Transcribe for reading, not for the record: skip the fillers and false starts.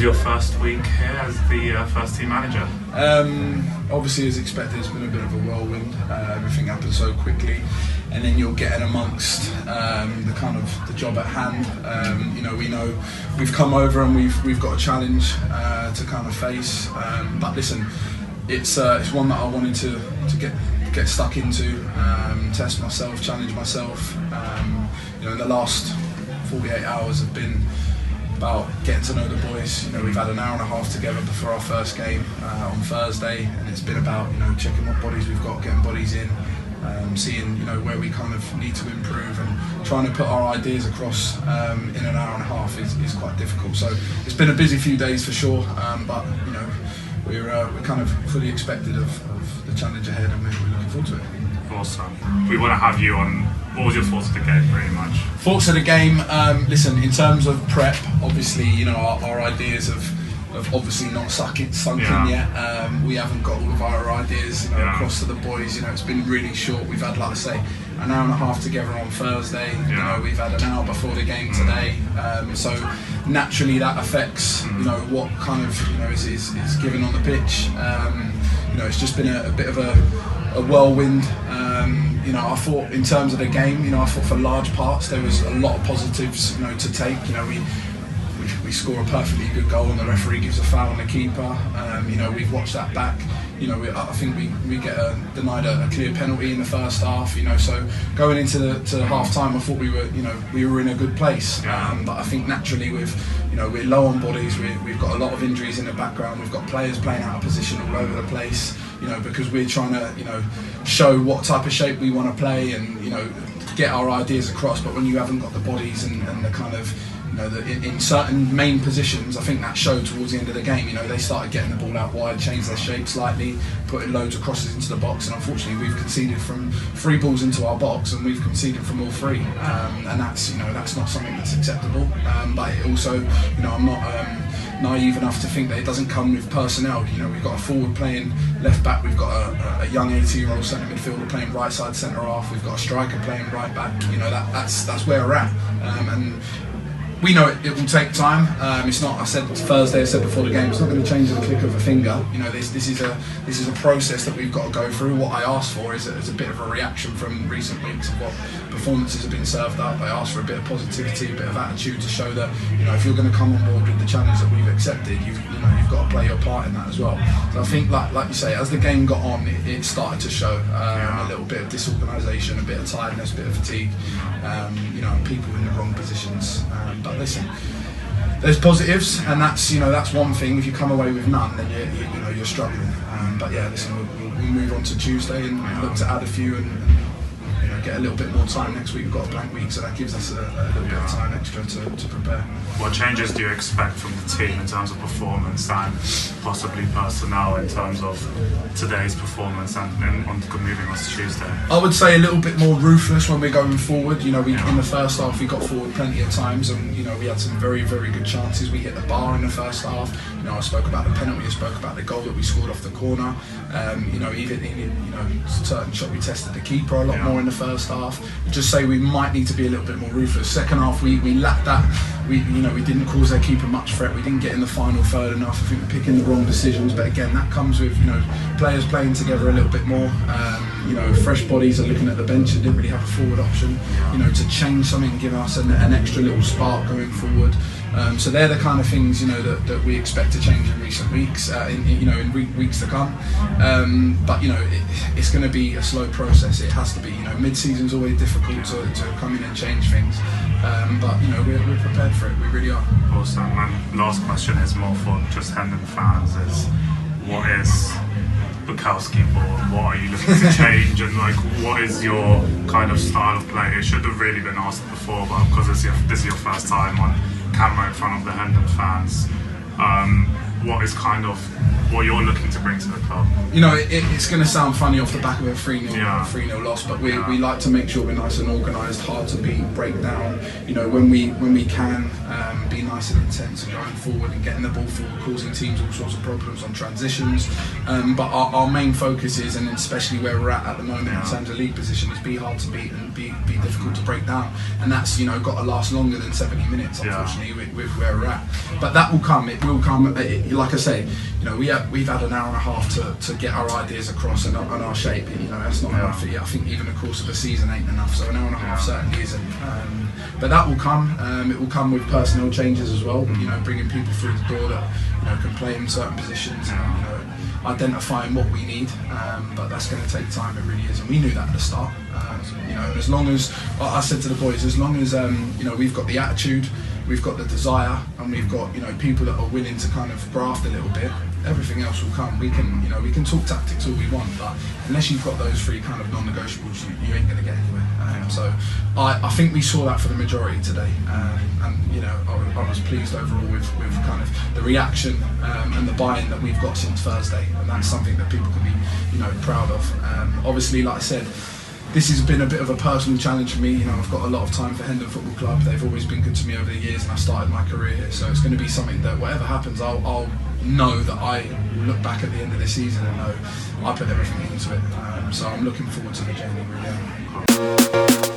was your first week here as the first team manager? Obviously, as expected, it's been a bit of a whirlwind. Everything happened so quickly, and then you're getting amongst the job at hand. We know we've come over and we've got a challenge to kind of face. But listen, it's one that I wanted to get stuck into, test myself, challenge myself. In the last 48 hours have been about getting to know the boys. We've had an hour and a half together before our first game on Thursday, and it's been about checking what bodies we've got, getting bodies in, seeing where we kind of need to improve, and trying to put our ideas across in an hour and a half is quite difficult. So it's been a busy few days for sure, but we're kind of fully expected of the challenge ahead, and we're looking forward to it. Awesome. We want to have you on. What was your thoughts of the game, pretty much? Thoughts of the game, listen, in terms of prep, obviously, our ideas have obviously not sunk in yet. We haven't got all of our ideas across to the boys. It's been really short. We've had, like I say, an hour and a half together on Thursday. We've had an hour before the game today. So naturally that affects, what kind of, is given on the pitch. It's just been a bit of a whirlwind. I thought in terms of the game, I thought for large parts there was a lot of positives, to take. We score a perfectly good goal and the referee gives a foul on the keeper. We've watched that back. I think we get denied a clear penalty in the first half. So going into half time, I thought we were in a good place. But I think naturally we're low on bodies. We've got a lot of injuries in the background. We've got players playing out of position all over the place. Because we're trying to show what type of shape we want to play and get our ideas across. But when you haven't got the bodies and the kind of in certain main positions, I think that showed towards the end of the game. They started getting the ball out wide, changed their shape slightly, putting loads of crosses into the box, and unfortunately we've conceded from 3 balls into our box, and we've conceded from all 3, and that's not something that's acceptable. But it also, I'm not naive enough to think that it doesn't come with personnel. We've got a forward playing left back, we've got a young 18-year-old centre midfielder playing right side centre half, we've got a striker playing right back. That's where we're at, and we know it will take time. It's not. I said Thursday. I said before the game. It's not going to change at the click of a finger. This is a process that we've got to go through. What I asked for is a bit of a reaction from recent weeks of what performances have been served up. I asked for a bit of positivity, a bit of attitude to show that if you're going to come on board with the challenge that we've accepted, you've got to play your part in that as well. So I think, like you say, as the game got on, it started to show a little bit of disorganisation, a bit of tiredness, a bit of fatigue. People in the wrong positions. But listen, there's positives, and that's one thing. If you come away with none, then you're struggling. But yeah, listen, we'll move on to Tuesday and look to add a few and get a little bit more time next week. We've got a blank week, so that gives us a little bit of time extra to prepare. What changes do you expect from the team in terms of performance and possibly personnel in terms of today's performance and on moving on to Tuesday? I would say a little bit more ruthless when we're going forward. In the first half we got forward plenty of times, and we had some very, very good chances. We hit the bar in the first half. I spoke about the penalty, I spoke about the goal that we scored off the corner. Even certain shot we tested the keeper a lot more in the first half. Just say we might need to be a little bit more ruthless. Second half we lacked that. We didn't cause their keeper much threat. We didn't get in the final third enough. I think we're picking the wrong decisions. But again, that comes with players playing together a little bit more. Fresh bodies are looking at the bench and didn't really have a forward option. To change something and give us an extra little spark going forward. So they're the kind of things that we expect to change in recent weeks, in weeks to come. But it's going to be a slow process. It has to be. Mid-season's always difficult to come in and change things. But we're prepared for it. We really are. Awesome. And last question is more for just Hendon fans: is what is Buckowski for? What are you looking to change, and what is your kind of style of play? It should have really been asked before, but because this is your first time on camera in front of the Hendon fans, what is kind of what you're looking to bring to the club? You know, it's going to sound funny off the back of a 3-0 loss, but we like to make sure we're nice and organised, hard to beat, break down. You know, when we can be nice and intense and going forward and getting the ball forward, causing teams all sorts of problems on transitions. But our main focus is, and especially where we're at the moment in terms of league position, is be hard to beat and be difficult to break down. And that's, you know, got to last longer than 70 minutes, unfortunately, with where we're at. But that will come. It will come. Like I say, you know, we've had an hour and a half to get our ideas across and our shape. You know, that's not enough. I think even the course of a season ain't enough. So an hour and a half certainly isn't. But that will come. It will come with personnel changes as well. You know, bringing people through the door that, you know, can play in certain positions. And, you know, identifying what we need. But that's going to take time. It really is, and we knew that at the start. You know, as long as I said to the boys, as long as you know, we've got the attitude, we've got the desire, and we've got, you know, people that are willing to kind of graft a little bit, everything else will come. We can, you know, we can talk tactics all we want, but unless you've got those three kind of non-negotiables, you ain't going to get anywhere. So I think we saw that for the majority today, and you know, I was pleased overall with kind of the reaction and the buy-in that we've got since Thursday, and that's something that people can be, you know, proud of. Obviously, like I said, this has been a bit of a personal challenge for me. You know, I've got a lot of time for Hendon Football Club. They've always been good to me over the years, and I started my career here. So it's going to be something that, whatever happens, I'll know that I will look back at the end of the season and know I put everything into it. So I'm looking forward to the journey, really.